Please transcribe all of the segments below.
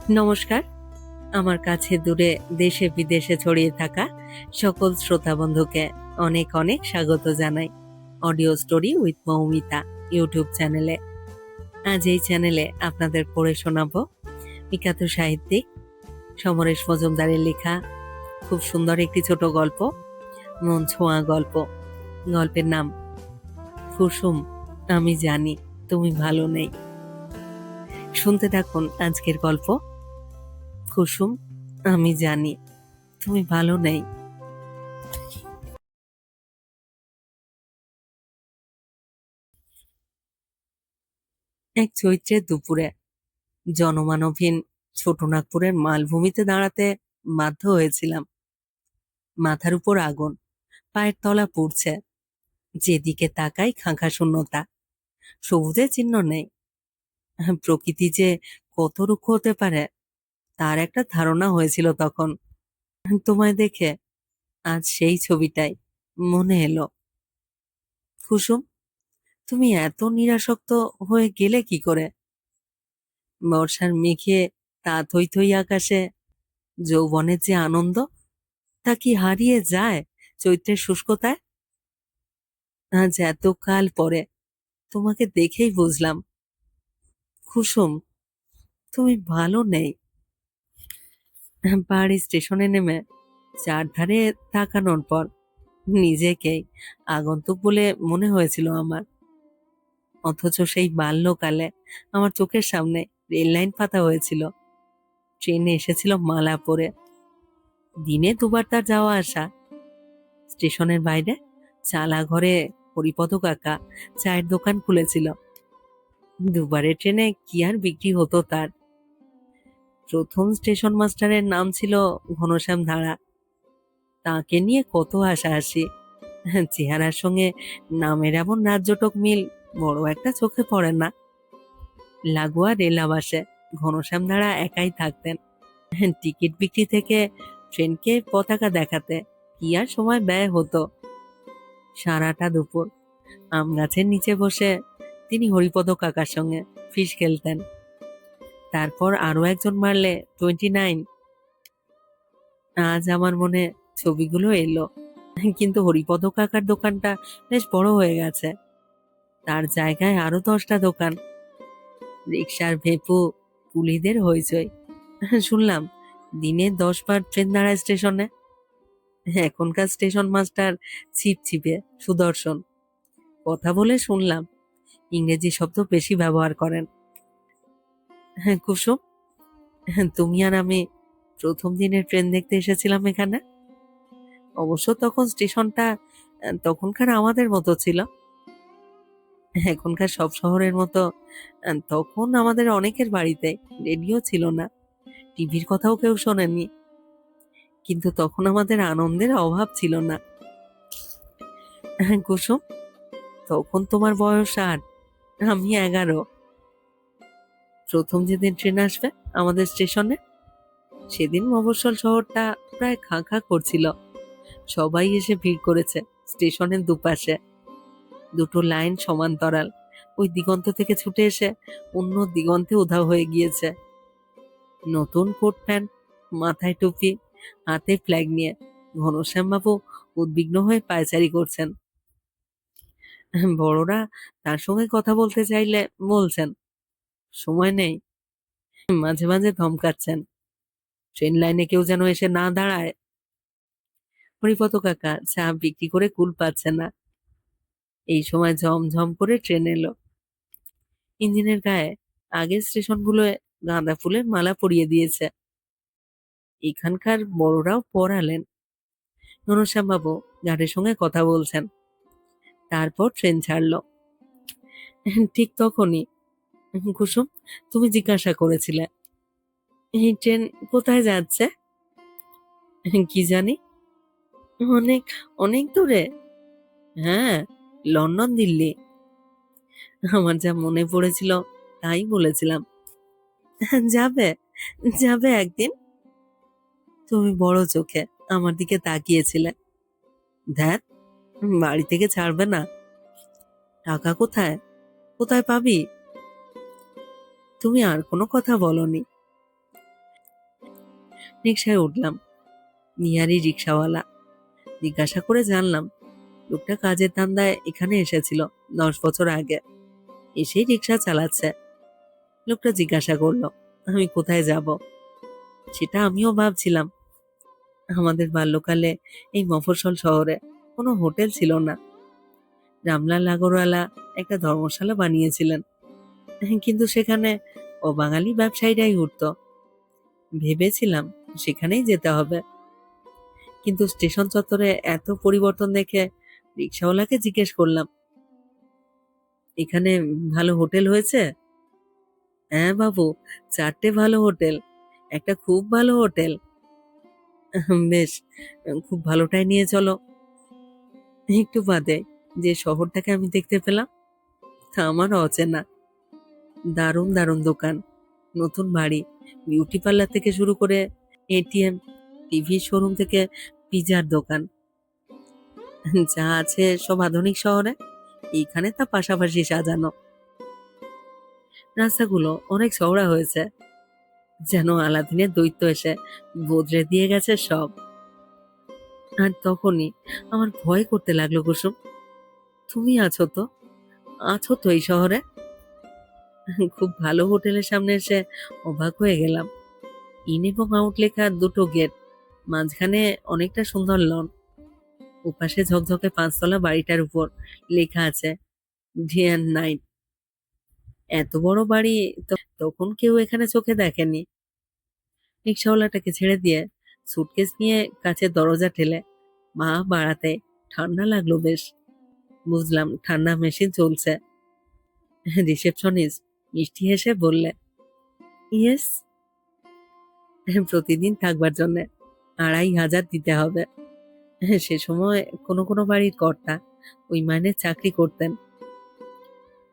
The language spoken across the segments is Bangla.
নমস্কার। আমার কাছে দূরে দেশে বিদেশে ছড়িয়ে থাকা সকল শ্রোতা বন্ধুকে অনেক অনেক স্বাগত জানাই audio story with Moumita YouTube চ্যানেলে। আজ এই চ্যানেলে আপনাদের পড়ে শোনাবো বিখ্যাত সাহিত্যিক সমরেশ মজুমদারের লেখা খুব সুন্দর একটি ছোট গল্প, মন ছোঁয়া গল্প। গল্পের নাম কুসুম, আমি জানি তুমি ভালো নেই। শুনতে থাকুন আজকের গল্প কুসুম, আমি জানি তুমি ভালো নেই। এক চৈত্রের দুপুরে জনমানবহীন ছোটনাগপুরের মালভূমিতে দাঁড়াতে বাধ্য হয়েছিলাম। মাথার উপর আগুন, পায়ের তলা পুড়ছে, যেদিকে তাকাই খাঁখা শূন্যতা, সবুজের চিহ্ন নেই। প্রকৃতি যে কত রুক্ষ হতে পারে তার একটা ধারণা হয়েছিল তখন। তোমায় দেখে আজ সেই ছবিটাই মনে এলো। কুসুম, তুমি এত নিরাসক্ত হয়ে গেলে কি করে? বর্ষার মেঘে তা থই থই আকাশে যৌবনের যে আনন্দ, তা কি হারিয়ে যায় চৈত্রের শুষ্কতায়? আজ এতকাল পরে তোমাকে দেখেই বুঝলাম, কুসুম, তুমি ভালো নেই। পাহাড়ি স্টেশনে নেমে চারধারে তাকানোর পর নিজেকেই আগন্তুক বলে মনে হয়েছিল আমার। অথচ সেই বাল্যকালে আমার চোখের সামনে রেল লাইন পাতা হয়েছিল, ট্রেনে এসেছিল মালা পরে, দিনে দুবার তার যাওয়া আসা। স্টেশনের বাইরে চালা ঘরে হরিপদ কাকা চায়ের দোকান খুলেছিল। দুবারের ট্রেনে কি আর বিক্রি হতো তার। প্রথম স্টেশন মাস্টারের নাম ছিল ঘনশ্যাম ধারা। তাকে নিয়ে কত হাসাহাসি। চেহারার সঙ্গে নামের এমন রাজ্যটক মিল বড় একটা চোখে পড়ে না। লাগোয়া রেলাবাসে ঘনশ্যাম ধারা একাই থাকতেন। টিকিট বিক্রি থেকে ট্রেনকে পতাকা দেখাতে কি আর সময় ব্যয় হতো। সারাটা দুপুর আম গাছের নিচে বসে তিনি হরিপদ কাকার সঙ্গে ফিস খেলতেন। তারপর আরো একজন মারলে 29। আজ আমার মনে ছবিগুলো এলো, কিন্তু হরিপদ কাকার দোকানটা বেশ বড় হয়ে গেছে। তার জায়গায় আরো 10টা দোকান, রিক্সার ভেপু, কুলিদের হইচই। শুনলাম দিনে 10 বার ট্রেন দাঁড়ায় স্টেশনে। এখনকার স্টেশন মাস্টার ছিপছিপে সুদর্শন, কথা বলে শুনলাম ইংরেজি শব্দ বেশি ব্যবহার করেন। কুসুম, তুমি আর আমি প্রথম দিনের ট্রেন দেখতে এসেছিলাম এখানে। অবশ্য তখন স্টেশনটা তখনকার আমাদের মতো ছিল, এখনকার সব শহরের মতো। তখন আমাদের অনেকের বাড়িতে রেডিও ছিল না, টিভির কথাও কেউ শোনেনি, কিন্তু তখন আমাদের আনন্দের অভাব ছিল না। কুসুম, তখন তোমার বয়স 8, আমি 11। প্রথম যেদিন ট্রেন আসবে আমাদের স্টেশনে, সেদিন মফস্বল শহরটা প্রায় খাঁ খাঁ করছিল। সবাই এসে ভিড় করেছে স্টেশনের দুপাশে। দুটো লাইন সমান্তরাল, ওই দিগন্ত থেকে ছুটে এসে অন্য দিগন্তে উধাও হয়ে গিয়েছে। নতুন কোট প্যান্ট, মাথায় টুপি, হাতে ফ্ল্যাগ নিয়ে ঘনশ্যামবাবু উদ্বিগ্ন হয়ে পায়চারি করছেন। বড়রা তার সঙ্গে কথা বলতে চাইলে বলছেন সময় নেই, মাঝে মাঝে ধমকাচ্ছেন ট্রেন লাইনে কেউ যেন এসে না দাঁড়ায়। হরিপদ কাকা চা বিক্রি করে কুল পাচ্ছে না। এই সময় ঝমঝম করে ট্রেন এলো। ইঞ্জিনের গায়ে আগের স্টেশনগুলোয় গাঁদা ফুলের মালা পরিয়ে দিয়েছে। এখানকার বড়রাও পরালেন। ঘনশ্যামবাবু গার্ডের সঙ্গে কথা বলছেন। তারপর ট্রেন ছাড়লো। ঠিক তখনই কুসুম, তুমি জিজ্ঞাসা করেছিলে এই ট্রেন কোথায় যাচ্ছে। কি জানি, অনেক অনেক দূরে। হ্যাঁ, লন্ডন দিল্লি। আমার যা মনে পড়েছিল তাই বলেছিলাম। যাবে, যাবে একদিন। তুমি বড় চোখে আমার দিকে তাকিয়েছিলে। ধ্যাত, বাড়ি থেকে ছাড়বে না। টাকা কোথায়, কোথায় পাবি? তুমি আর কোনো কথা বলনি। রিক্সায় উঠলাম। নিয়ারি রিক্সাওয়ালা। জিজ্ঞাসা করে জানলাম লোকটা কাজের ধান্দায় এখানে এসেছিল 10 বছর আগে, এসেই রিক্সা চালাচ্ছে। লোকটা জিজ্ঞাসা করলো আমি কোথায় যাব। সেটা আমিও ভাবছিলাম। আমাদের বাল্যকালে এই মফস্বল শহরে কোনো হোটেল ছিল না। রামলাল আগরওয়ালা একটা ধর্মশালা বানিয়েছিলেন, কিন্তু সেখানে অবাঙালি ব্যবসায়ীরাই উঠতো। ভেবেছিলাম সেখানেই যেতে হবে, কিন্তু স্টেশন চত্বরে এত পরিবর্তন দেখে রিক্সাওয়ালাকে জিজ্ঞেস করলাম, এখানে ভালো হোটেল হয়েছে? হ্যাঁ বাবু, 4টে ভালো হোটেল, একটা খুব ভালো হোটেল। বেশ, খুব ভালোটাই নিয়ে চলো। একটু বাদে যে শহরটাকে আমি দেখতে পেলাম তা আমার অচেনা। দারুণ দারুণ দোকান, নতুন বাড়ি, বিউটি পার্লার থেকে শুরু করে এটিএম, টিভি শোরুম থেকে পিজার দোকান, যা আছে সব আধুনিক শহরে এইখানে তা পাশাপাশি সাজানো। রাস্তাগুলো অনেক চওড়া হয়েছে, যেন আলাদিনের দৈত্য এসে বদলে দিয়ে গেছে সব। আর তখনই আমার ভয় করতে লাগলো কুসুম। তুমি আছো তো এই শহরে? খুব ভালো হোটেলের সামনে এসে অবাক হয়ে গেলাম। ইন এবং আউট লেখা দুটো গেট, মাঝখানে অনেকটা সুন্দর লন, ওপাশে ঝকঝকে 5 তলা বাড়িটার উপর লেখা আছে ডে&নাইট। এত বড় বাড়ি তখন কেউ এখানে চোখে দেখেনি। রিক্সাওয়ালাটাকে ছেড়ে দিয়ে সুটকেস নিয়ে কাছের দরজা ঠেলে মা বাড়াতে ঠান্ডা লাগলো বেশ। বুঝলাম ঠান্ডা মেশিন চলছে। রিসেপশনিস্ট মিষ্টি হেসে বললে, ইয়েস, প্রতিদিন থাকবার জন্য 2,500 দিতে হবে। সে সময় কোনো কোনো বাড়ির কর্তা ওই মাইনে চাকরি করতেন।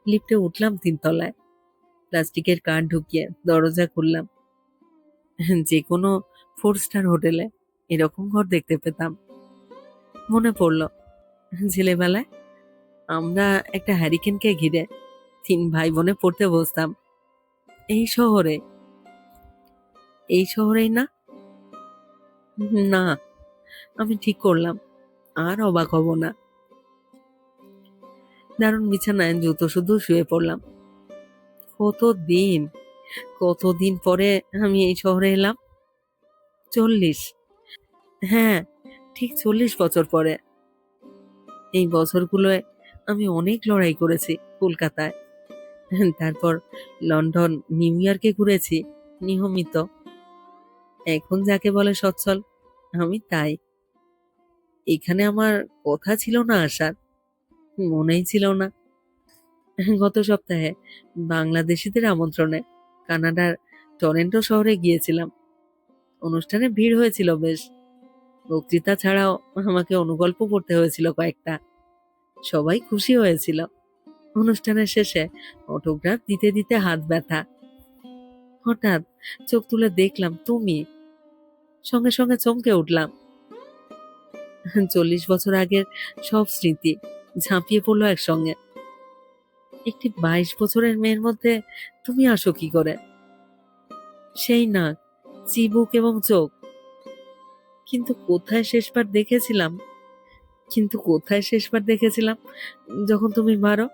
লিফটে উঠলাম 3 তলায়, প্লাস্টিকের কার্ড ঢুকিয়ে দরজা খুললাম। যে কোনো 4 স্টার হোটেলে এরকম ঘর দেখতে পেতাম। মনে পড়লো ছেলেবেলায় আমরা একটা হ্যারিকেনকে ঘিরে 3 ভাই বোনে পড়তে বসতাম। এই শহরে, এই শহরেই না? না, আমি ঠিক করলাম আর অবাক হব না। দারুণ বিছানায় জুতো শুধু শুয়ে পড়লাম। কতদিন কতদিন পরে আমি এই শহরে এলাম। 40, হ্যাঁ ঠিক 40 বছর পরে। এই বছরগুলোয় আমি অনেক লড়াই করেছি কলকাতায়, তারপর লন্ডন, নিউ ইয়র্কে ঘুরেছি নিয়মিত। এখন যাকে বলে সচ্ছল, আমি তাই। এখানে আমার কথা ছিল না আসার, মনেই ছিল না। গত সপ্তাহে বাংলাদেশিদের আমন্ত্রণে কানাডার টরেন্টো শহরে গিয়েছিলাম। অনুষ্ঠানে ভিড় হয়েছিল বেশ। বক্তৃতা ছাড়াও আমাকে অনুগল্প করতে হয়েছিল কয়েকটা। সবাই খুশি হয়েছিল। অনুষ্ঠানের শেষে অটোগ্রাফ দিতে দিতে হাত ব্যথা। হঠাৎ চোখ তুলে দেখলাম তুমি। সঙ্গে সঙ্গে চমকে উঠলাম। 40 বছর আগের সব স্মৃতি ঝাঁপিয়ে পড়লো একসঙ্গে। একটি 22 বছরের মেয়ের মধ্যে তুমি আসো কি করে? সেই নাক, চিবুক এবং চোখ। কিন্তু কোথায় শেষবার দেখেছিলাম কিন্তু কোথায় শেষবার দেখেছিলাম যখন তুমি 12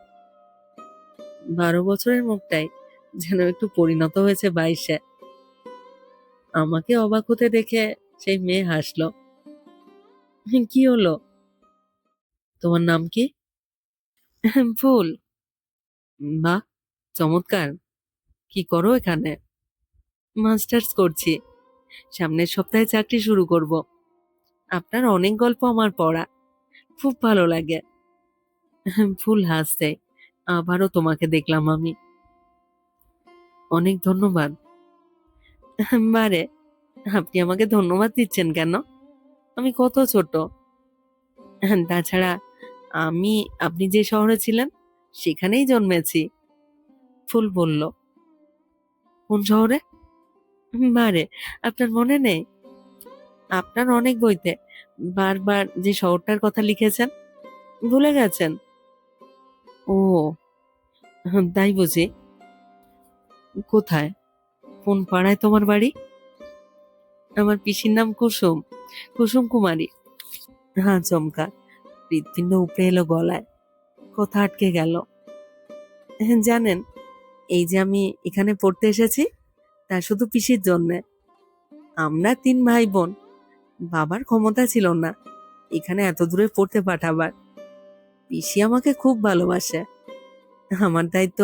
বছরের মুখটাই যেন একটু পরিণত হয়েছে 22-এ। আমাকে অবাক হতে দেখে সেই মেয়ে হাসলো। কি হলো? তোমার নাম কি? ফুল। বাহ, চমৎকার। কি করো এখানে? মাস্টার্স করছি, সামনের সপ্তাহে চাকরি শুরু করব। আপনার অনেক গল্প আমার পড়া, খুব ভালো লাগে। ফুল হাসছে। আবারও তোমাকে দেখলাম আমি। অনেক ধন্যবাদ। বারে, আপনি আমাকে ধন্যবাদ দিচ্ছেন কেন? আমি কত ছোট। তাছাড়া আমি আপনি যে শহরে ছিলেন সেখানেই জন্মেছি। ফুল বলল, কোন শহরে? বারে, আপনার মনে নেই? আপনার অনেক বইতে বারবার যে শহরটার কথা লিখেছেন, ভুলে গেছেন? ও, তাই বুঝি। কোথায়, কোন পাড়ায় তোমার বাড়ি? আমার পিসির নাম কুসুম, কুসুম কুমারী। হ্যাঁ, চমকা, হৃৎপিণ্ড উপড়ে এলো গলায়, কথা আটকে গেল। জানেন, এই যে আমি এখানে পড়তে এসেছি তা শুধু পিসির জন্যে। আমরা 3 ভাই বোন। বাবার ক্ষমতা ছিল না এখানে এত দূরে পড়তে পাঠাবার। পিসি আমাকে খুব ভালোবাসে। আমার দায়িত্ব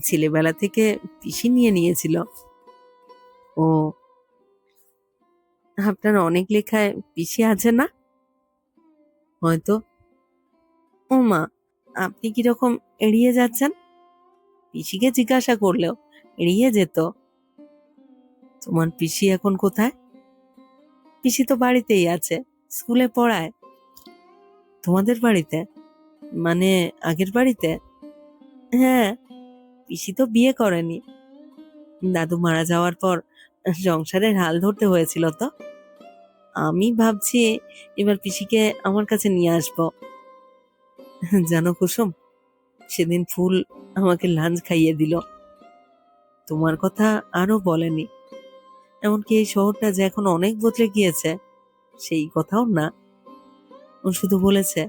ছেলেবেলা থেকে পিসি নিয়ে নিয়েছিল। ও, আপনার অনেক লেখায় পিসি আছে না? হয়তো। ও মা, আপনি কিরকম এড়িয়ে যাচ্ছেন? পিসিকে জিজ্ঞাসা করলেও এড়িয়ে যেত। তোমার পিসি এখন কোথায়? পিসি তো বাড়িতেই আছে, স্কুলে পড়ায়। তোমাদের বাড়িতে? মানে আগের বাড়িতে? হ্যাঁ, পিসি তো বিয়ে করেনি। দাদু মারা যাওয়ার পর সংসারের হাল ধরতে হয়েছিল তো। আমি ভাবছি এবার পিসিকে আমার কাছে নিয়ে আসবো। জানো কুসুম, সেদিন ফুল আমাকে লাঞ্চ খাইয়ে দিল। তোমার কথা আরো বলেনি। এমনকি এই শহরটা যে এখন অনেক বদলে গিয়েছে সেই কথাও না। ও শুধু বলেছে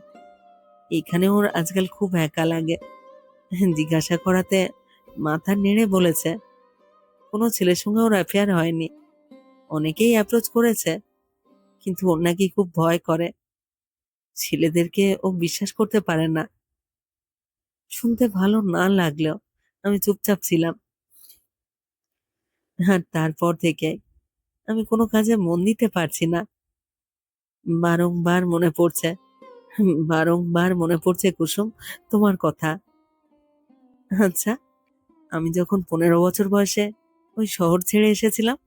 এখানে ওর আজকাল খুব একা লাগে। জিজ্ঞাসা করাতে মাথা নেড়ে বলেছে কোনো ছেলের সঙ্গে ওর অ্যাফেয়ার হয়নি। অনেকেই অ্যাপ্রোচ করেছে, কিন্তু ওর নাকি খুব ভয় করে। ছেলেদেরকে ও বিশ্বাস করতে পারে না। শুনতে ভালো না লাগলেও আমি চুপচাপ ছিলাম। আর তারপর থেকে আমি কোনো কাজে মন দিতে পারছি না। বারংবার মনে পড়ছে, বারংবার মনে পড়ছে কুসুম তোমার কথা। আচ্ছা, আমি যখন 15 বছর বয়সে ওই শহর ছেড়ে এসেছিলাম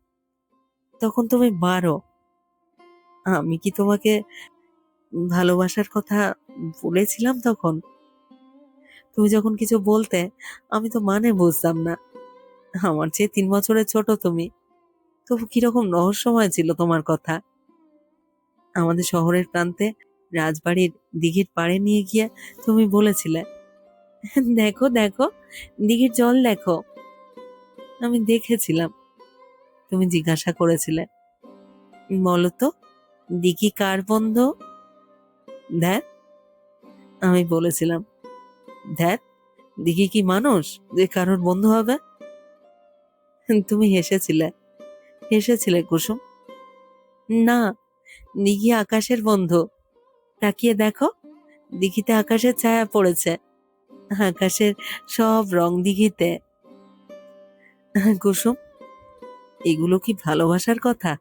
তখন তুমি 12। আমি কি তোমাকে ভালোবাসার কথা বলেছিলাম তখন? তুমি যখন কিছু বলতে আমি তো মানে বুঝতাম না। আমার চেয়ে 3 বছরের ছোট তুমি, তবু কিরকম রহস্যময় ছিল তোমার কথা। আমাদের শহরের প্রান্তে রাজবাড়ির দিঘির পাড়ে নিয়ে গিয়ে তুমি বলেছিলে দেখো দেখো, দিঘির জল দেখো। আমি দেখেছিলাম। তুমি জিজ্ঞাসা করেছিলে বলতো দিঘি কার বন্ধু? ধ্যাত, আমি বলেছিলাম ধ্যাত, দিঘি কি মানুষ যে কারোর বন্ধু হবে? তুমি হেসেছিলে, হেসেছিলে কুসুম। না, দিঘি আকাশের বন্ধু। তাকিয়ে দেখো, দিঘিতে আকাশের ছায়া পড়েছে। আকাশের সব রং দিঘিতে। কুসুম, এগুলো কি ভালোবাসার কথা?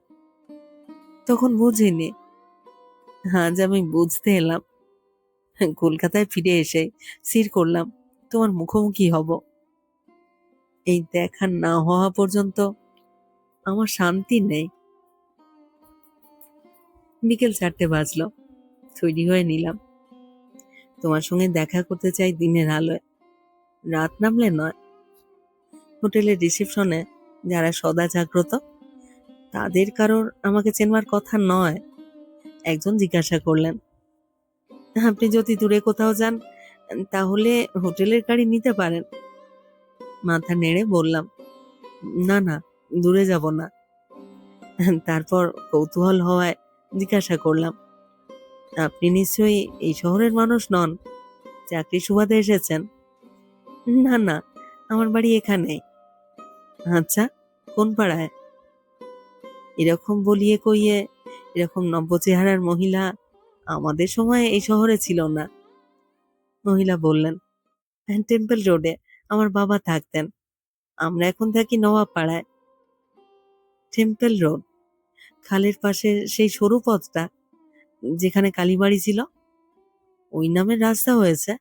তখন বুঝিনি, আজ আমি বুঝতে এলাম। কলকাতায় ফিরে এসে স্থির করলাম তোমার মুখোমুখি হব। এই দেখা না হওয়া পর্যন্ত আমার শান্তি নেই। বিকেল 4টে বাজলো, তৈরি হয়ে নিলাম। তোমার সঙ্গে দেখা করতে চাই দিনের আলোয়, রাত নামলে নয়। হোটেলের রিসেপশনে যারা সদা জাগ্রত তাদের কারোর আমাকে চেনবার কথা নয়। একজন জিজ্ঞাসা করলেন আপনি যদি দূরে কোথাও যান তাহলে হোটেলের গাড়ি নিতে পারেন। মাথা নেড়ে বললাম না না, দূরে যাব না। তারপর কৌতূহল হওয়ায় জিজ্ঞাসা করলাম আপনি নিশ্চয়ই এই শহরের মানুষ নন, চাকরি সুবাদে এসেছেন? না না, আমার বাড়ি এখানে। আচ্ছা, কোন পাড়ায়? এরকম বলিয়ে কইয়ে এরকম নব্য চেহারার মহিলা আমাদের সময় এই শহরে ছিল না। মহিলা বললেন টেম্পল রোডে আমার বাবা থাকতেন। আমরা এখন থাকি নবাব পাড়ায়। টেম্পল রোড, খালের পাশে সেই সরু পথটা যেখানে কালীবাড়ি ছিল, ওই নামের রাস্তা হয়েছে।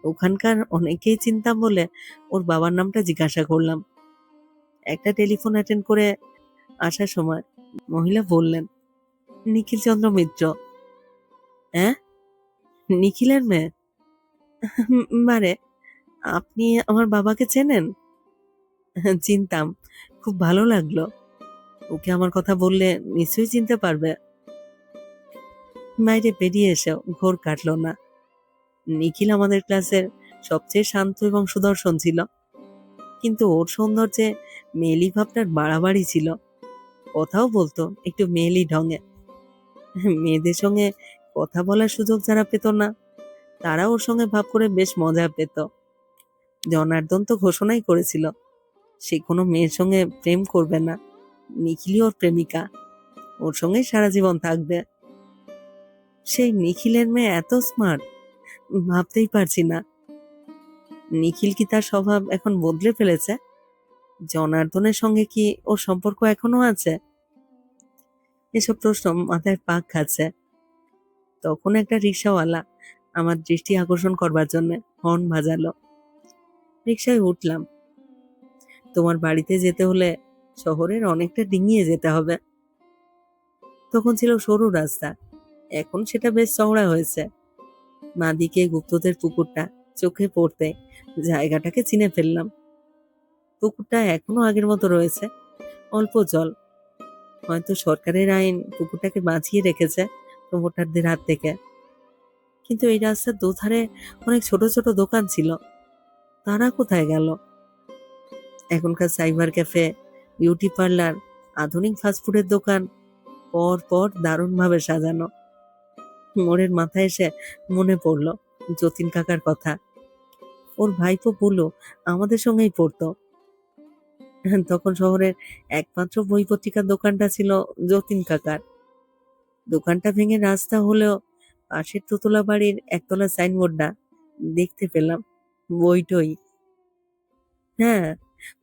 ওখানকার অনেকেই চিনতাম বলে ওর বাবার নামটা জিজ্ঞাসা করলাম। একটা টেলিফোন অ্যাটেন্ড করে আসার সময় মহিলা বললেন নিখিল চন্দ্র মিত্র। হ্যাঁ, নিখিলের মেয়ে? বারে, আপনি আমার বাবাকে চেনেন? চিনতাম, খুব ভালো লাগলো। ওকে আমার কথা বললে নিশ্চয়ই চিনতে পারবে। বাইরে বেরিয়ে এসেও ঘোর কাটলো না। নিখিল আমাদের ক্লাসের সবচেয়ে শান্ত এবং সুদর্শন ছিল, কিন্তু ওর সৌন্দর্যে মেয়েলি ভাবটার বাড়াবাড়ি ছিল। কথাও বলতো একটু মেয়েলি ঢঙে। মেয়েদের সঙ্গে কথা বলার সুযোগ যারা পেত না, তারা ওর সঙ্গে ভাব করে বেশ মজা পেত। জনার্দন তো ঘোষণাই করেছিল সে কোনো মেয়ের সঙ্গে প্রেম করবে না, নিখিলই ওর প্রেমিকা, ওর সঙ্গেই সারা জীবন থাকবে। সেই নিখিলের মেয়ে এত স্মার্ট, ভাবতেই পারছি না। নিখিল কি তার স্বভাব এখন বদলে ফেলেছে? জনার্দনের সঙ্গে কি ওর সম্পর্ক এখনো আছে? এসব প্রশ্ন মাথায় পাক খাচ্ছে। তখন একটা রিক্সাওয়ালা আমার দৃষ্টি আকর্ষণ করবার জন্য হর্ন বাজালো। রিক্সায় উঠলাম। তোমার বাড়িতে যেতে হলে শহরের অনেকটা ডিঙিয়ে যেতে হবে। তখন ছিল সরু রাস্তা, এখন সেটা বেশ চওড়া হয়েছে। বাঁদিকে গুপ্তদের পুকুরটা চোখে পড়তে জায়গাটাকে চিনে ফেললাম। পুকুরটা এখনো আগের মতো রয়েছে, অল্প জল। হয়তো সরকারের আইন পুকুরটাকে বাঁচিয়ে রেখেছে প্রমোটারদের হাত থেকে। কিন্তু এই রাস্তার দুধারে অনেক ছোট ছোট দোকান ছিল, তারা কোথায় গেল? এখনকার সাইবার ক্যাফে, বিউটি পার্লার, আধুনিক ফাস্টফুডের দোকান পর পর দারুণভাবে সাজানো। মোড়ের মাথায় এসে মনে পড়ল যতীন কাকার কথা। ওর ভাইপো বুলু আমাদের সঙ্গেই পড়তো। তখন শহরের একমাত্র বই পত্রিকার দোকানটা ছিল যতীন কাকার। দোকানটা ভেঙে রাস্তা হলেও পাশের দোতলা বাড়ির একতলা সাইনবোর্ডটা দেখতে পেলাম, বইটই। হ্যাঁ,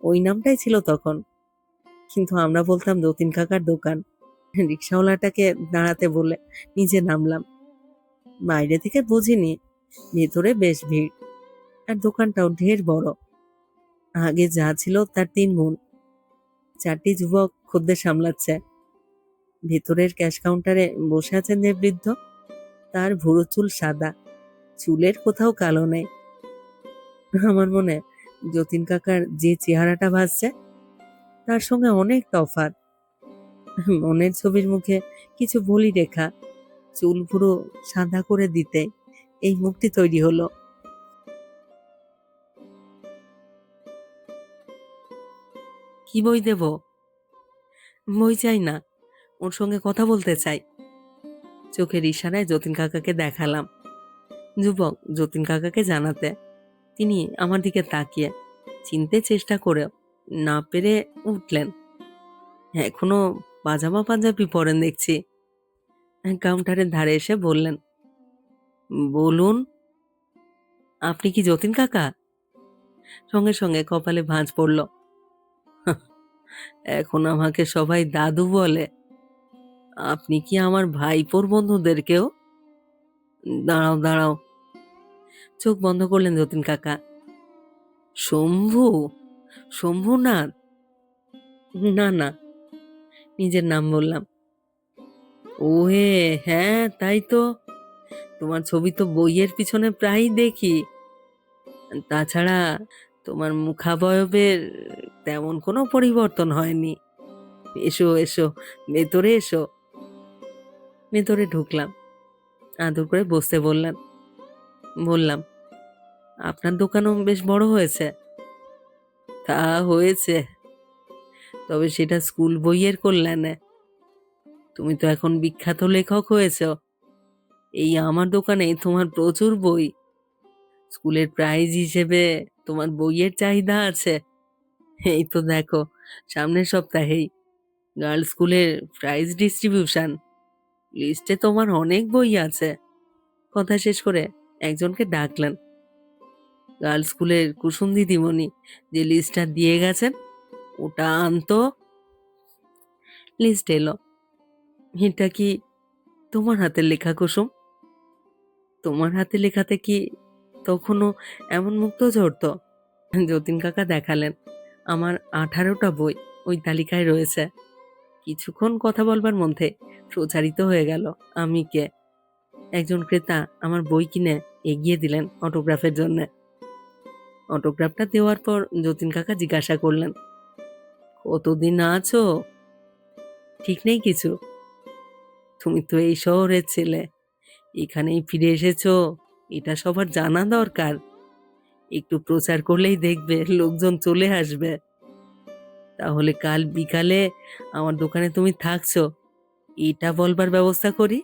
ওই নামটাই ছিল তখন, কিন্তু আমরা বলতাম যতীন কাকার দোকান। রিক্সাওয়ালাটাকে দাঁড়াতে বলে নিচে নামলাম। বাইরে থেকে বুঝিনি, ভেতরে বেশ ভিড়, আর দোকানটাও ঢের বড়, আগে যা ছিল তার 3 গুণ। 4টি যুবক খদ্দের সামলাচ্ছে। ভেতরের ক্যাশ কাউন্টারে বসে আছেন যে বৃদ্ধ, তার ভুরু চুল সাদা, চুলের কোথাও কালো নেই। আমার মনে যতীন কাকার যে চেহারাটা ভাসছে তার সঙ্গে অনেক তফাৎ। মনের ছবির মুখে কিছু বলি রেখা, চুল ভুরু সাদা করে দিতে এই মুখটি তৈরি হলো। কি বই দেব? বই চাই না, ওর সঙ্গে কথা বলতে চাই। চোখের ইশারায় যতীন কাকাকে দেখালাম। যুবক যতীন কাকাকে জানাতে, তিনি আমার দিকে তাকিয়ে চিনতে চেষ্টা করেও না পেরে উঠলেন। এখনো পাজামা পাঞ্জাবি পরেন দেখছি। কাউন্টারের ধারে এসে বললেন, বলুন, আপনি কি যতীন কাকা? সঙ্গে সঙ্গে কপালে ভাঁজ পড়ল। এখন আমাকে সবাই দাদু বলে। আপনি কি আমার ভাইপোর বন্ধুদেরকেও? দাঁড়াও দাঁড়াও, চোখ বন্ধ করলেন যতীন কাকা। শম্ভু, শম্ভুনাথ? না না, নিজের নাম বললাম। ওহে, হ্যাঁ তাই তো, তোমার ছবি তো বইয়ের পিছনে প্রায়ই দেখি। তাছাড়া তোমার মুখাবয়বের তেমন কোনো পরিবর্তন হয়নি। এসো এসো, ভেতরে এসো। ভেতরে ঢুকলাম, আদর করে বসতে বললেন। বললাম, আপনার দোকানও বেশ বড় হয়েছে। তা হয়েছে, তবে সেটা স্কুল বইয়ের কল্যাণে। তুমি তো এখন বিখ্যাত লেখক হয়েছ, এই আমার দোকানে তোমার প্রচুর বই। স্কুলের প্রাইজ হিসেবে তোমার বইয়ের চাহিদা আছে। এই তো দেখো, সামনের সপ্তাহেই গার্লস স্কুলের প্রাইজ ডিস্ট্রিবিউশন, লিস্টে তোমার অনেক বই আছে। কথা শেষ করে একজনকে ডাকলেন। গার্লস স্কুলের কুসুম দিদিমণি যে লিস্টটা দিয়ে গেছেন, ওটা আনতো। লিস্ট এলো। এটা কি তোমার হাতের লেখা কুসুম? তোমার হাতে লেখাতে কি তখনও এমন মুক্ত ঝরতো? যতীন কাকা দেখালেন। আমার 18টা বই ওই তালিকায় রয়েছে। কিছুক্ষণ কথা বলবার মধ্যে প্রচারিত হয়ে গেল আমি কে। একজন ক্রেতা আমার বই কিনে এগিয়ে দিলেন অটোগ্রাফের জন্য। অটোগ্রাফটা দেওয়ার পর যতীন কাকা জিজ্ঞাসা করলেন, কতদিন আছো? ঠিক নেই কিছু। তুমি তো এই শহরের ছেলে, এখানেই ফিরে এসেছো, এটা সবার জানা দরকার। একটু প্রচার করলেই দেখবে লোকজন চলে আসবে। তাহলে কাল বিকালে আমার দোকানে তুমি থাকছো, এটা বলবার ব্যবস্থা করি।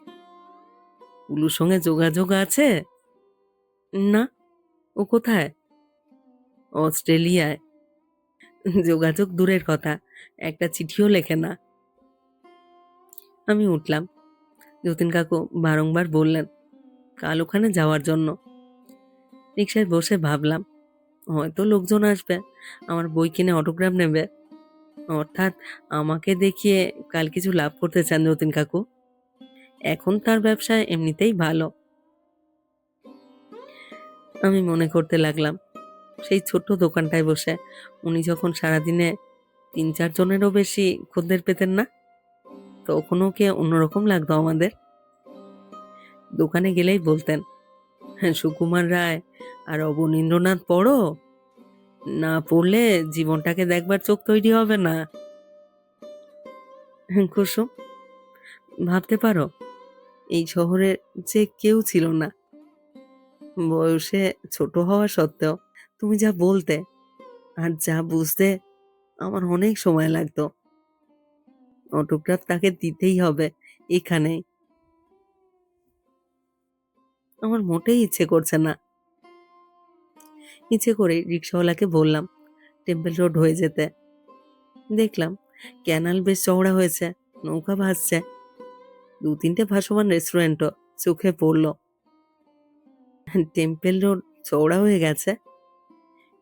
কুলুর সঙ্গে যোগাযোগ আছে? না। ও কোথায়? অস্ট্রেলিয়ায়। যোগাযোগ দূরের কথা, একটা চিঠিও লেখে না। আমি উঠলাম। যতীন কাকু বারংবার বললেন কাল ওখানে যাওয়ার জন্য। রিকশায় বসে ভাবলাম, হয়তো লোকজন আসবে, আমার বই কিনে অটোগ্রাফ নেবে। অর্থাৎ আমাকে দেখিয়ে কাল কিছু লাভ করতে চান যতীন কাকু। এখন তার ব্যবসা এমনিতেই ভালো। আমি মনে করতে লাগলাম, সেই ছোট্ট দোকানটায় বসে উনি যখন সারাদিনে ৩-৪ জনেরও বেশি খদ্দের পেতেন না, তখন ওকে অন্যরকম লাগতো আমাদের। দোকানে গেলেই বলতেন, হ্যাঁ, সুকুমার রায় আর অবনীন্দ্রনাথ পড়ো, না পড়লে জীবনটাকে দেখবার চোখ তৈরি হবে না। কুসুম, ভাবতে পারো এই শহরে যে কেউ ছিল না, বয়সে ছোট হওয়া সত্ত্বেও তুমি যা বলতে আর যা বুঝতে আমার অনেক সময় লাগতো। অটোগ্রাফ তাকে দিতেই হবে এখানেই। আমার মোটেই ইচ্ছে করছে না। ইচ্ছে করে রিক্সাওয়ালাকে বললাম টেম্পল রোড হয়ে যেতে। দেখলাম ক্যানাল বেশ চওড়া হয়েছে, নৌকা ভাসছে, 2-3টে ভাসমান রেস্টুরেন্টও চোখে পড়ল। টেম্পল রোড চওড়া হয়ে গেছে,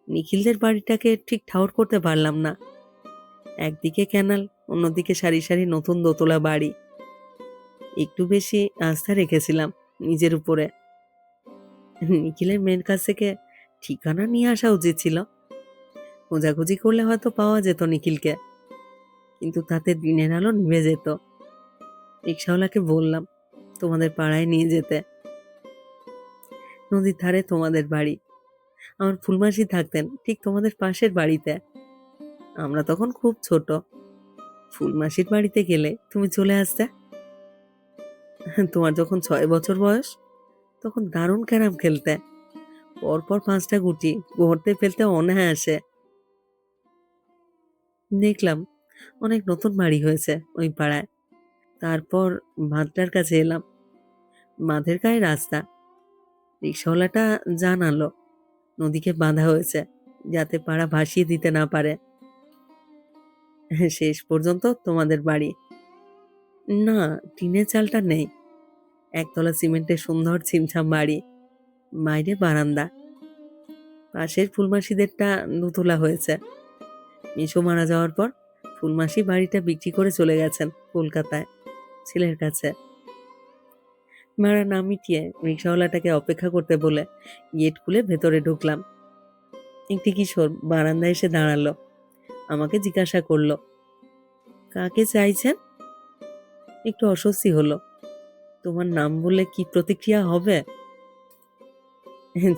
নিখিলদের বাড়িটাকে ঠিক ঠাউর করতে পারলাম না। একদিকে ক্যানাল, অন্যদিকে সারি সারি নতুন দোতলা বাড়ি। একটু বেশি আস্থা রেখেছিলাম নিজের উপরে। নিখিলের মেয়ের কাছ থেকে ঠিকানা নিয়ে আসা উচিত ছিল। খোঁজাখুঁজি করলে হয়তো পাওয়া যেত নিখিলকে, কিন্তু তাতে দিনের আলো নিভে যেত। রিক্সাওয়ালাকে বললাম তোমাদের পাড়ায় নিয়ে যেতে, নদীর ধারে তোমাদের বাড়ি। আমার ফুলমাসি থাকতেন ঠিক তোমাদের পাশের বাড়িতে। আমরা তখন খুব ছোট। ফুলমাসির বাড়িতে গেলে তুমি চলে আসতে। তোমার যখন 6 বছর বয়স, তখন দারুণ ক্যারাম খেলতে, পরপর 5টা গুটি গড়তে ফেলতে অনায়াসে। দেখলাম অনেক নতুন বাড়ি হয়েছে ওই পাড়ায়। তারপর বাঁধটার কাছে এলাম। বাঁধের গায়ে রাস্তা। রিক্সাওয়ালাটা জানালো নদীকে বাঁধা হয়েছে যাতে পাড়া ভাসিয়ে দিতে না পারে। শেষ পর্যন্ত তোমাদের বাড়ি। না, টিনের চালটা নেই, একতলা সিমেন্টের সুন্দর ছিমছাম বাড়ি, বাইরে বারান্দা। পাশের ফুলমাসিদেরটা দোতলা হয়েছে। মিশো মারা যাওয়ার পর ফুলমাসি বাড়িটা বিক্রি করে চলে গেছেন কলকাতায় ছেলের কাছে। ভাড়া না মিটিয়ে রিক্সাওয়ালাটাকে অপেক্ষা করতে বলে গেট খুলে ভেতরে ঢুকলাম। একটি কিশোর বারান্দায় এসে দাঁড়ালো, আমাকে জিজ্ঞাসা করলো কাকে চাইছেন। একটু অস্বস্তি হলো। তোমার নাম বললে কি প্রতিক্রিয়া হবে?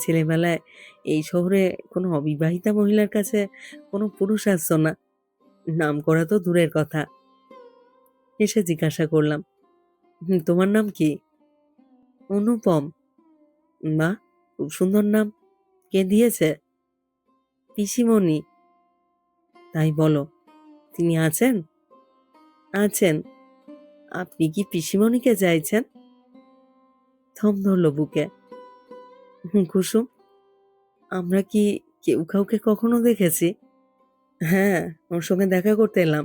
ছেলেবেলায় এই শহরে কোনো অবিবাহিতা মহিলার কাছে কোনো পুরুষ আসতো না, নাম করা তো দূরের কথা। এসে জিজ্ঞাসা করলাম, তোমার নাম কি? অনুপম। বাহ, খুব সুন্দর নাম। কে দিয়েছে? পিসিমণি। তাই বলো, তিনি আছেন? আছেন। আপনি কি পিসিমণিকে চাইছেন? থম ধরল বুকে। কুসুম, আমরা কি কেউ কাউকে কখনো দেখেছি? হ্যাঁ, ওর সঙ্গে দেখা করতে এলাম।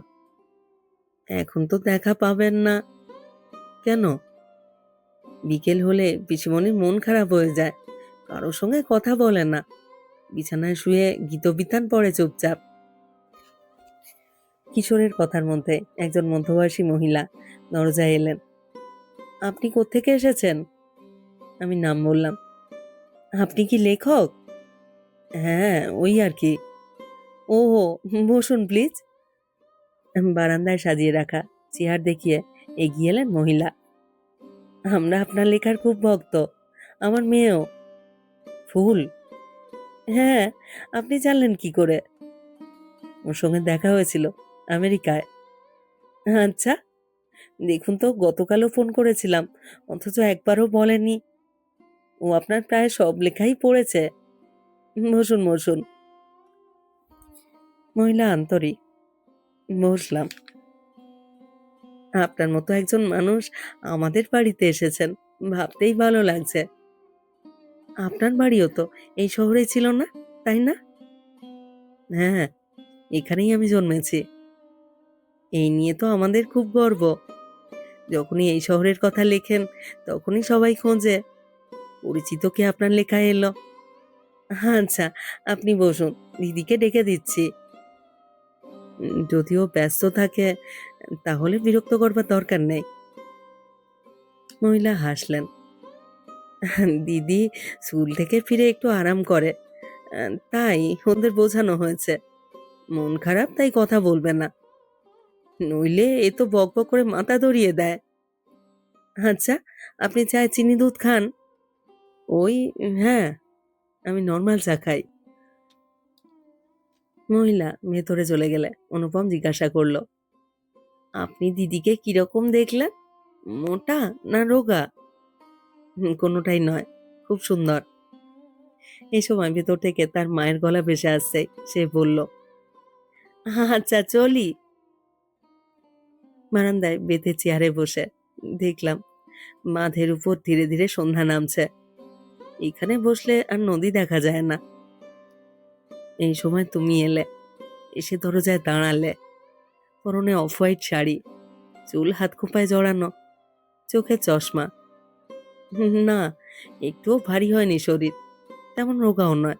এখন তো দেখা পাবেন না। কেন? বিকেল হলে পিসিমণির মন খারাপ হয়ে যায়, কারোর সঙ্গে কথা বলে না, বিছানায় শুয়ে গীতবিতান পড়ে চুপচাপ। কিশোরের কথার মধ্যে একজন মধ্যবয়সী মহিলা দরজায় এলেন। আপনি কোত্থেকে এসেছেন? আমি নাম বললাম। আপনি কি লেখক? হ্যাঁ, ওই আর কি। ও, বসুন প্লিজ। বারান্দায় সাজিয়ে রাখা চেয়ার দেখিয়ে এগিয়ে এলেন মহিলা। আমরা আপনার লেখার খুব ভক্ত, আমার মেয়েও। ফুল? হ্যাঁ, আপনি জানলেন কি করে? ওর সঙ্গে দেখা হয়েছিল আমেরিকায়। আচ্ছা, দেখুন তো গতকালও ফোন করেছিলাম, অথচ একবারও বলেনি। ও আপনার প্রায় সব লেখাই পড়েছে। বসুন বসুন। মহিলা আন্তরিক। বসলাম। আপনার মতো একজন মানুষ আমাদের বাড়িতে এসেছেন, ভাবতেই ভালো লাগছে। আপনার বাড়িও তো এই শহরেই ছিল না, তাই না? হ্যাঁ, এখানেই আমি জন্মেছি। এই নিয়ে তো আমাদের খুব গর্ব। যখনই এই শহরের কথা লেখেন, তখনই সবাই খোঁজে পরিচিত কে আপনার লেখায় এলো। আচ্ছা, আপনি বসুন, দিদিকে ডেকে দিচ্ছি। যদিও ব্যস্ত থাকে, তাহলে বিরক্ত করবার দরকার নেই। মহিলা হাসলেন। দিদি স্কুল থেকে ফিরে একটু আরাম করে, তাই ওদের বোঝানো হয়েছে মন খারাপ তাই কথা বলবে না, নইলে এ তো বক বক করে মাথা ধরিয়ে দেয়। আচ্ছা, আপনি চায়ে চিনি দুধ খান? ওই, হ্যাঁ, আমি নর্মাল চা খাই। মহিলা ভেতরে চলে গেলে অনুপম জিজ্ঞাসা করলো, আপনি দিদিকে কিরকম দেখলেন? মোটা না রোগা? কোনোটাই নয়, খুব সুন্দর। এই সময় ভেতর থেকে তার মায়ের গলা ভেসে আসছে। সে বলল, আচ্ছা চলি। বারান্দায় বেতে চেয়ারে বসে দেখলাম মাঠের উপর ধীরে ধীরে সন্ধ্যা নামছে। এখানে বসলে আর নদী দেখা যায় না। এই সময় তুমি এলে, এসে দরজায় দাঁড়ালে। পরনে অফ হোয়াইট শাড়ি, চুল হাত খোঁপায় জড়ানো, চোখে চশমা। না, একটুও ভারী হয়নি শরীর, তেমন রোগাও নয়।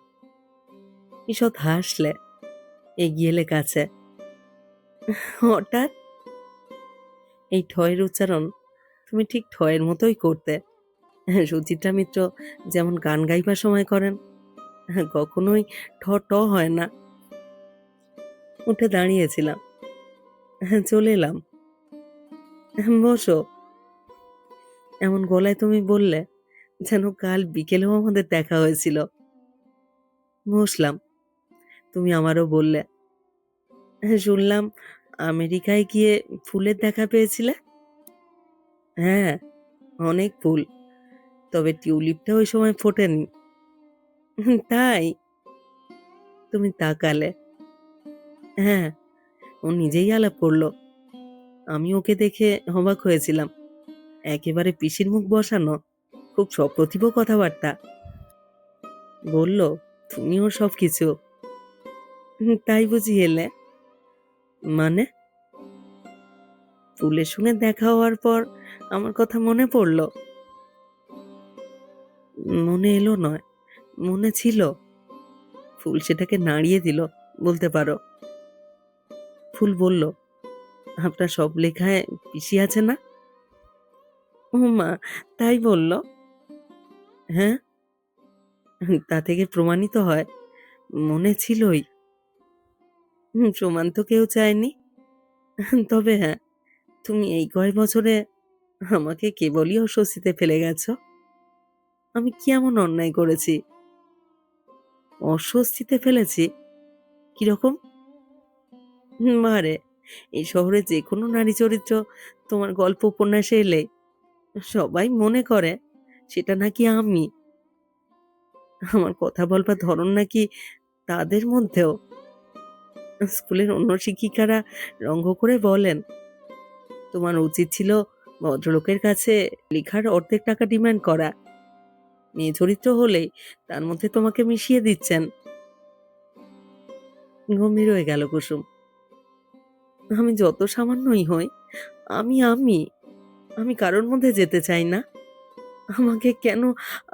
ঈষৎ হাসলে, এগিয়ে এলে কাছে। হঠাৎ এই ঠয়ের উচ্চারণ তুমি ঠিক ঠয়ের মতোই করতে। সুচিত্রা মিত্র যেমন গান গাইবার সময় করেন, কখনোই ঠ ট হয় না। উঠে দাঁড়িয়েছিলাম, চলে এলাম। বসো। এমন গলায় তুমি বললে যেন কাল বিকেলেও আমাদের দেখা হয়েছিল। বসলাম। তুমি আমারও বললে, শুনলাম আমেরিকায় গিয়ে ফুলের দেখা পেয়েছিলে। হ্যাঁ, অনেক ফুল, তবে টিউলিপটা ওই সময় ফোটেনি। তাই? তুমি তাকালে। হ্যাঁ, ও নিজেই আলাপ করলো। আমি ওকে দেখে অবাক হয়েছিলাম। একেবারে পিসির মুখ বসানো, খুব সপ্রতিভ কথাবার্তা। বলল, তুমি ওর সবকিছু। তাই বুঝি এলে? মানে? ফুলের সঙ্গে দেখা হওয়ার পর আমার কথা মনে পড়লো? মনে এলো নয়, মনে ছিল। ফুল সেটাকে নাড়িয়ে দিল বলতে পারো। ফুল বলল, আপনার সব লেখায় পিসি আছে না? ও মা, তাই বলল? হ্যাঁ, তা থেকে প্রমাণিত হয় মনে ছিলই। প্রমাণ তো কেউ চায়নি। তবে হ্যাঁ, তুমি এই কয় বছরে আমাকে কেবলই অস্বস্তিতে ফেলে গেছো। আমি কি এমন অন্যায় করেছি? অস্বস্তিতে ফেলেছি? কিরকম? মারে, এই শহরে যে কোনো নারী চরিত্র তোমার গল্প উপন্যাসে এলে সবাই মনে করে সেটা নাকি আমি। আমার কথা বলবার ধরন নাকি তাদের মধ্যেও। স্কুলের অন্য শিক্ষিকারা রঙ্গ করে বলেন, তোমার উচিত ছিল ভদ্রলোকের কাছে লেখার অর্ধেক টাকা ডিমান্ড করা। মেয়ে চরিত্র হলেই তার মধ্যে তোমাকে মিশিয়ে দিচ্ছেন। গম্ভীর হয়ে গেল কুসুম। আমি যত সামান্যই হই, আমি আমি আমি কারোর মধ্যে যেতে চাই না। আমাকে কেন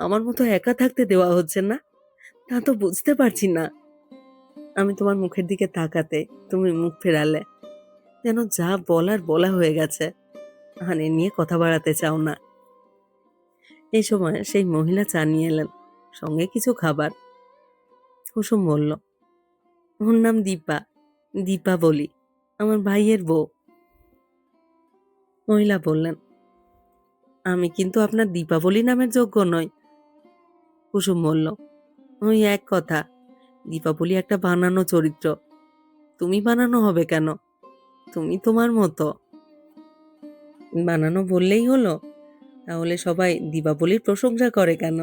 আমার মতো একা থাকতে দেওয়া হচ্ছে না, তা তো বুঝতে পারছি না। আমি তোমার মুখের দিকে তাকাতে তুমি মুখ ফেরালে, যেন যা বলার বলা হয়ে গেছে, আর এ নিয়ে কথা বাড়াতে চাও না। এই সময় সেই মহিলা চা নিয়ে এলেন, সঙ্গে কিছু খাবার। কুসুম বলল, ওর নাম দীপা, দীপা বলি, আমার ভাইয়ের বউ। মহিলা বললেন, আমি কিন্তু আপনার দীপাবলি নামের যোগ্য নই। কুসুম বলল, ওই এক কথা, দীপাবলি একটা বানানো চরিত্র। তুমি বানানো হবে কেন? তুমি তোমার মতো। বানানো বললেই হলো? তাহলে সবাই দীপাবলির প্রশংসা করে কেন?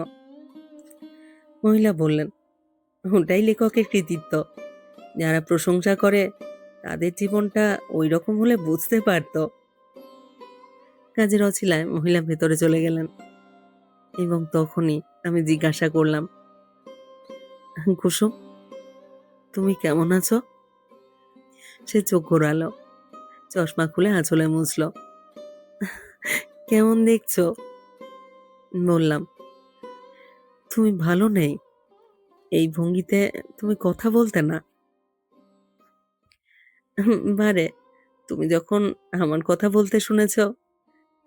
মহিলা বললেন, ওটাই লেখকের কৃতিত্ব। যারা প্রশংসা করে তাদের জীবনটা ওই রকম হলে বুঝতে পারতো। কাজের অছিলায় মহিলা ভেতরে চলে গেলেন এবং তখনই আমি জিজ্ঞাসা করলাম, কুসুম, তুমি কেমন আছো? সে চোখ ঘোরালো, চশমা খুলে আঁচলে মুছলো। কেমন দেখছো? বললাম, তুমি ভালো নেই। এই ভঙ্গিতে তুমি কথা বলতে না। বারে, তুমি যখন আমার কথা বলতে শুনেছ,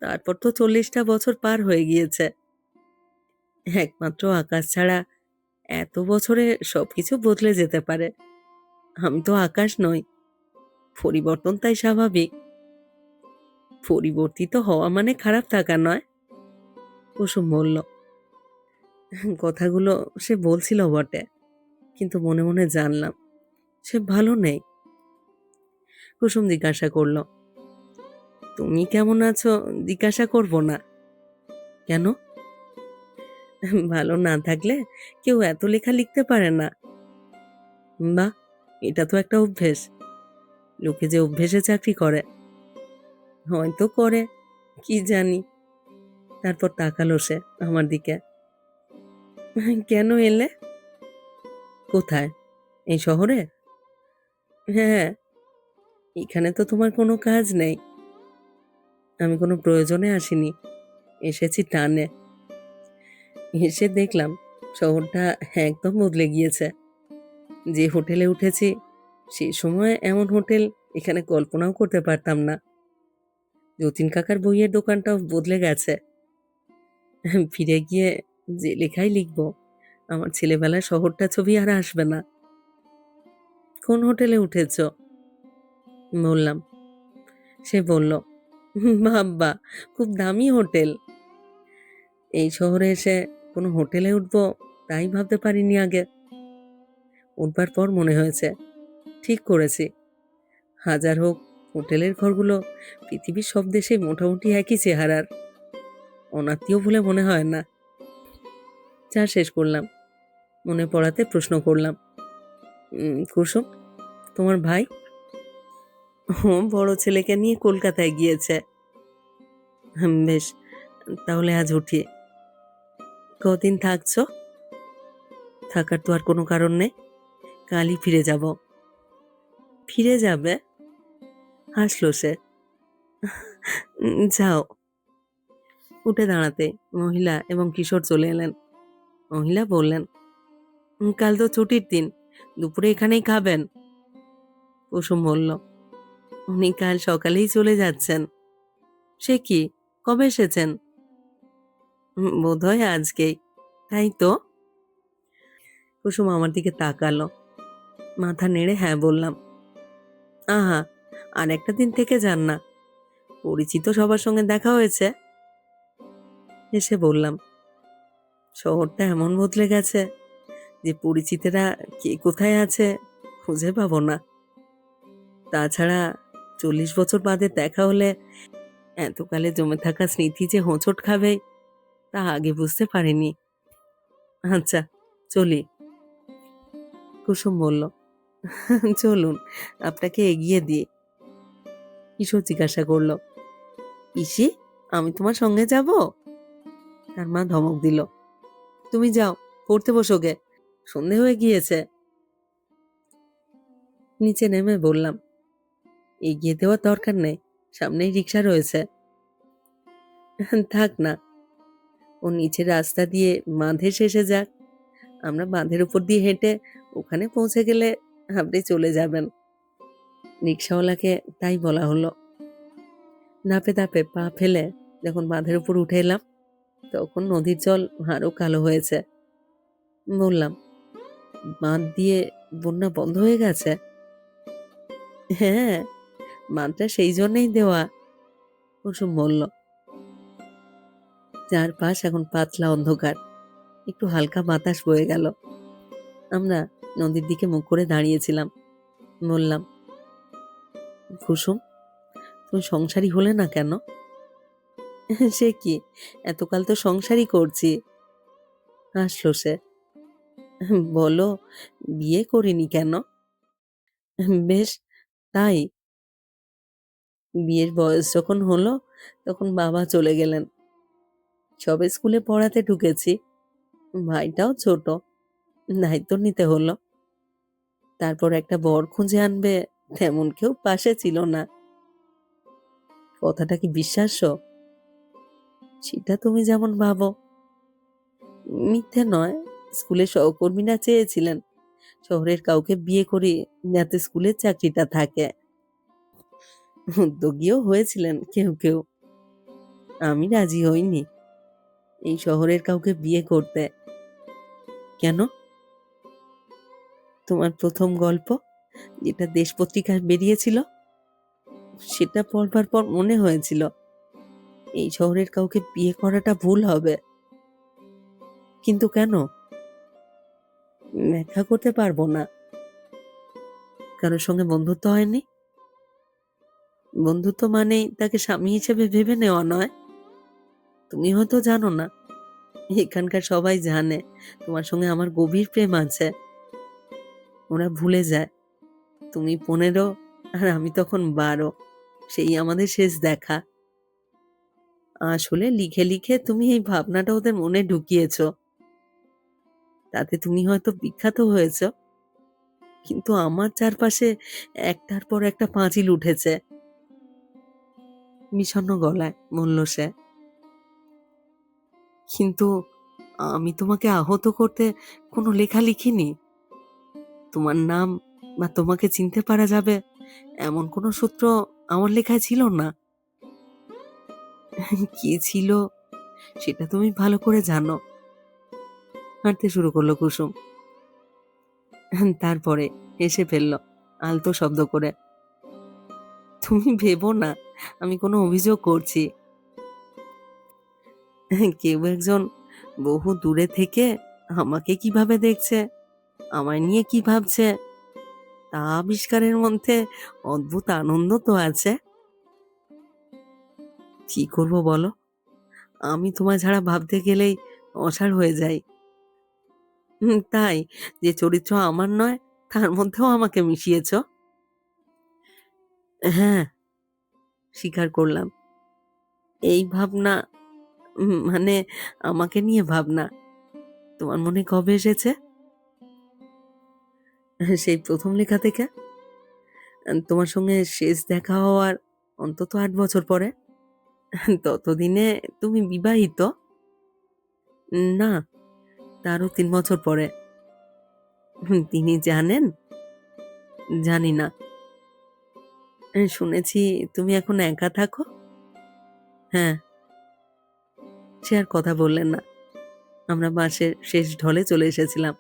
তারপর তো 40টা বছর পার হয়ে গিয়েছে। একমাত্র আকাশ ছাড়া এত বছরে সবকিছু বদলে যেতে পারে। আমি তো আকাশ নই। পরিবর্তন তাই স্বাভাবিক। পরিবর্তিত হওয়া মানে খারাপ থাকা নয়। কুসুম বলল, কথাগুলো সে বলছিল বটে, কিন্তু মনে মনে জানলাম সে ভালো নেই। কুসুম জিজ্ঞাসা করলো, তুমি কেমন আছো জিজ্ঞাসা করব না কেন? ভালো না থাকলে কেউ এত লেখা লিখতে পারে না। বাহ, এটা তো একটা অভ্যেস। লোকে যে অভ্যেসে চাকরি করে, হয়তো করে, কি জানি। তারপর তাকালো সে আমার দিকে। কেন এলে? কোথায়? এই শহরে? হ্যাঁ। এখানে তো তোমার কোনো কাজ নেই। আমি কোনো প্রয়োজনে আসিনি, এসেছি টানে। এসে দেখলাম শহরটা একদম বদলে গিয়েছে। যে হোটেলে উঠেছি সে সময় এমন হোটেল এখানে কল্পনাও করতে পারতাম না। যতীন কাকার বইয়ের দোকানটাও বদলে গেছে। ফিরে গিয়ে যে লেখাই লিখবো, আমার ছেলেবেলার শহরটা ছবি আর আসবে না। কোন হোটেলে উঠেছ? বললাম। সে বলল, বাব্বা, খুব দামি হোটেল। এই শহরে এসে কোনো হোটেলে উঠবো তাই ভাবতে পারিনি আগে। উঠবার পর মনে হয়েছে ঠিক করেছি। হাজার হোক, হোটেলের ঘরগুলো পৃথিবীর সব দেশে মোটামুটি একই চেহারার। অনাত্মীয় বলে মনে হয় না। চা শেষ করলাম, মনে পড়াতে প্রশ্ন করলাম, কুসুম, তোমার ভাই? ও বড় ছেলেকে নিয়ে কলকাতায় গিয়েছে। বেশ, তাহলে আজ উঠি। কদিন থাকছো? থাকার তো আর কোনো কারণ নেই, কালই ফিরে যাব। ফিরে যাবে? হাসলো সে। যাও। উঠে দাঁড়াতে মহিলা এবং কিশোর চলে এলেন। মহিলা বললেন, কাল তো ছুটির দিন, দুপুরে এখানেই খাবেন। কুসুম বলল, উনি কাল সকালেই চলে যাচ্ছেন। সে কি, কবে এসেছেন? বোধহয় আজকেই। তাই তো। কুসুম আমার দিকে তাকালো, মাথা নেড়ে হ্যাঁ বললাম। আহা, আর একটা দিন থেকে যান না, পরিচিত সবার সঙ্গে দেখা হয়েছে। এসে বললাম, শহরটা এমন বদলে গেছে যে পরিচিতেরা কে কোথায় আছে খুঁজে পাবো না। তাছাড়া 40 বছর বাদে দেখা হলে এতকালে জমে থাকা স্মৃতি যে হোঁচট খাবে তা আগে বুঝতে পারিনি। আচ্ছা, চলি। কুসুম বলল, চলুন, আপনাকে এগিয়ে দিই। কিশোর জিজ্ঞাসা করল, ইসি, আমি তোমার সঙ্গে যাব? তার মা ধমক দিল, তুমি যাও, পড়তে বসো গে, সন্ধে হয়ে গিয়েছে। নিচে নেমে বললাম, এগিয়ে দেওয়ার দরকার নেই, সামনেই রিক্সা রয়েছে। থাক না, ও নিচের রাস্তা দিয়ে বাঁধের শেষে যাক, আমরা বাঁধের উপর দিয়ে হেঁটে ওখানে পৌঁছে গেলে আপনি চলে যাবেন। রিক্সাওয়ালাকে তাই বলা হলো। ধাপে ধাপে পা ফেলে যখন বাঁধের উপর উঠে এলাম, তখন নদীর জল আরো কালো হয়েছে। বললাম, বাঁধ দিয়ে বন্যা বন্ধ হয়ে গেছে? হ্যাঁ, বাঁধটা সেই জন্যই দেওয়া, কুসুম বলল। চারপাশ এখন পাতলা অন্ধকার, একটু হালকা বাতাস বয়ে গেল। আমরা নদীর দিকে মুখ করে দাঁড়িয়েছিলাম। বললাম, কুসুম, তুমি সংসারী হলে না কেন? সে কি, এতকাল তো সংসারই করছি। হাসলো সে। বলো, বিয়ে করিনি কেন? বেশ, তাই বিয়ের বয়স যখন হলো তখন বাবা চলে গেলেন। সবে স্কুলে পড়াতে ঢুকেছি, ভাইটাও ছোট, দায়িত্ব নিতে হলো। তারপর একটা বর খুঁজে আনবে তেমন কেউ পাশে ছিল না। কথাটা কি বিশ্বাস্য? সেটা তুমি যেমন ভাবো। মিথ্যে নয়, স্কুলের সহকর্মীরা চেয়েছিলেন শহরের কাউকে বিয়ে করি যাতে স্কুলের চাকরিটা থাকে। উদ্যোগীও হয়েছিলেন কেউ কেউ, আমি রাজি হইনি এই শহরের কাউকে বিয়ে করতে। কেন? তোমার প্রথম গল্প যেটা দেশ পত্রিকায় বেরিয়েছিল, সেটা পড়বার পর মনে হয়েছিল এই শহরের কাউকে বিয়ে করাটা ভুল হবে। কিন্তু কেন? দেখা করতে পারবো না? কারোর সঙ্গে বন্ধুত্ব হয়নি? বন্ধুত্ব মানেই তাকে স্বামী হিসেবে ভেবে নেওয়া নয়। তুমি হয়তো জানো না, এখানকার সবাই জানে তোমার সঙ্গে আমার গভীর প্রেম আছে। ওরা ভুলে যায় তুমি 15 আর আমি তখন 12, সেই আমাদের শেষ দেখা। আসলে লিখে লিখে তুমি এই ভাবনাটা ওদের মনে ঢুকিয়েছ। তাতে তুমি হয়তো বিখ্যাত হয়েছ, কিন্তু আমার চারপাশে একটার পর একটা পাঁচিল উঠেছে। বিষণ্ণ গলায় বলল সে। কিন্তু আমি তোমাকে আহত করতে কোনো লেখা লিখিনি। তোমার নাম বা তোমাকে চিনতে পারা যাবে এমন কোনো সূত্র আমার লেখায় ছিল না। কি ছিল সেটা তুমি ভালো করে জানো। হাঁটতে শুরু করলো কুসুম। তারপরে হেসে ফেলল আলতো শব্দ করে। তুমি ভেবো না আমি কোনো অভিযোগ করছি। কেউ একজন বহু দূরে থেকে আমাকে কিভাবে দেখছে, আমায় নিয়ে কি ভাবছে, তা আবিষ্কারের মধ্যে অদ্ভুত আনন্দ তো আছে। কি করবো বলো, আমি তোমায় ছাড়া ভাবতে গেলেই অসাড় হয়ে যাই। তাই যে চরিত্র আমার নয় তার মধ্যেও আমাকে মিশিয়েছ। হ্যাঁ, স্বীকার করলাম। এই ভাবনা, মানে আমাকে নিয়ে ভাবনা তোমার মনে কবে এসেছে? সেই প্রথম লেখা থেকে। তোমার সঙ্গে শেষ দেখা হওয়ার অন্তত 8 বছর পরে। ততদিনে তুমি বিবাহিত? না, তারও 3 বছর পরে। তিনি জানেন? জানি না। শুনেছি তুমি এখন একা থাকো। হ্যাঁ। সে আর কথা বললেন না। আমরা বাসের শেষ ঢলে চলে এসেছিলাম।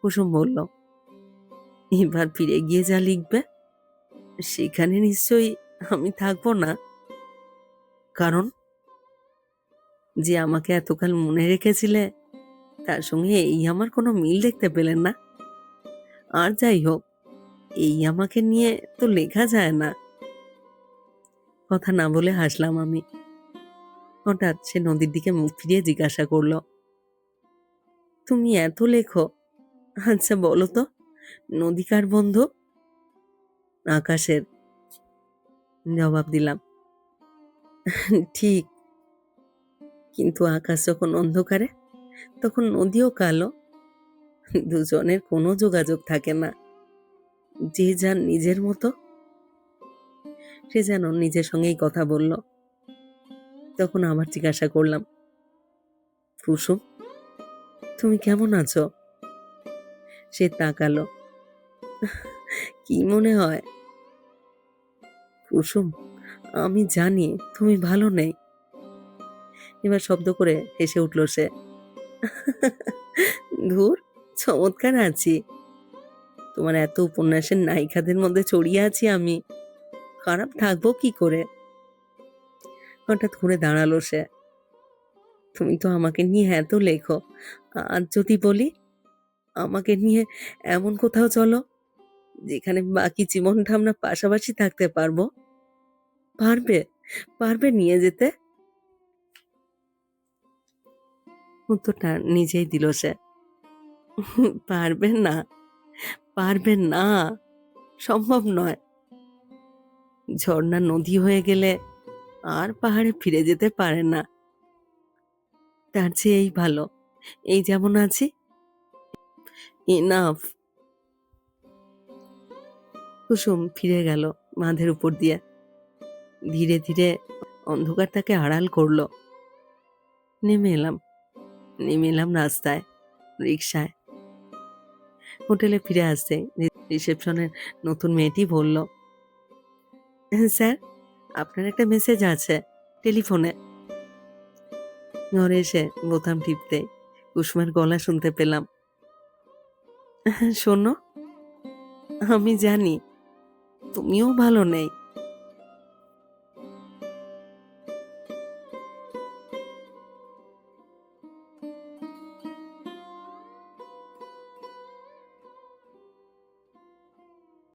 কুসুম বলল, এবার ফিরে গিয়ে যা লিখবে সেখানে নিশ্চয়ই আমি থাকবো না। কারণ যে আমাকে এতকাল মনে রেখেছিলে তার সঙ্গে এই আমার কোনো মিল দেখতে পেলেন না। আর যাই হোক, এই আমাকে নিয়ে তো লেখা যায় না। কথা না বলে হাসলাম আমি। হঠাৎ সে নদীর দিকে মুখ ফিরিয়ে জিজ্ঞাসা করলো, তুমি এত লেখো, আচ্ছা বলো তো নদী কার বন্ধু? আকাশের, জবাব দিলাম। ঠিক, কিন্তু আকাশ যখন অন্ধকারে তখন নদীও কালো। দুজনের কোনো যোগাযোগ থাকে না, যে যার নিজের মতো। সে যেন নিজের সঙ্গেই কথা বলল। তখন আবার জিজ্ঞাসা করলাম, কুসুম তুমি কেমন আছো? সে তাকালো। কি মনে হয়? কুসুম, আমি জানি তুমি ভালো নেই। এবার শব্দ করে হেসে উঠল সে। ধুর, চমৎকার আছি। তোমার এত উপন্যাসের নায়িকাদের মধ্যে ছড়িয়ে আছি আমি, খারাপ থাকবো কি করে? হঠাৎ ঘুরে দাঁড়ালো সে। তুমি তো আমাকে নিয়ে এত লেখো, আর যদি বলি আমাকে নিয়ে এমন কোথাও চলো যেখানে বাকি জীবনটা আমরা পাশাপাশি থাকতে পারবো। পারবে? পারবে নিয়ে যেতে? উত্তরটা নিজেই দিল সে। পারবে না, পারবে না, সম্ভব নয়। ঝর্ণা নদী হয়ে গেলে আর পাহাড়ে ফিরে যেতে পারে না। তার চেয়ে এই ভালো, এই যেমন আছি, ইনাফ। কুসুম ফিরে গেল বাঁধের উপর দিয়ে। ধীরে ধীরে অন্ধকার তাকে আড়াল করলো। নেমে এলাম নেমে এলাম রাস্তায়, রিকশায়। হোটেলে ফিরে আসতে রিসেপশনের নতুন মেয়েটি বলল, স্যার, আপনার একটা মেসেজ আছে টেলিফোনে। ঘরে এসে বোতাম টিপতে কুসুমের গলা শুনতে পেলাম, শোনো, আমি জানি তুমিও ভালো নেই,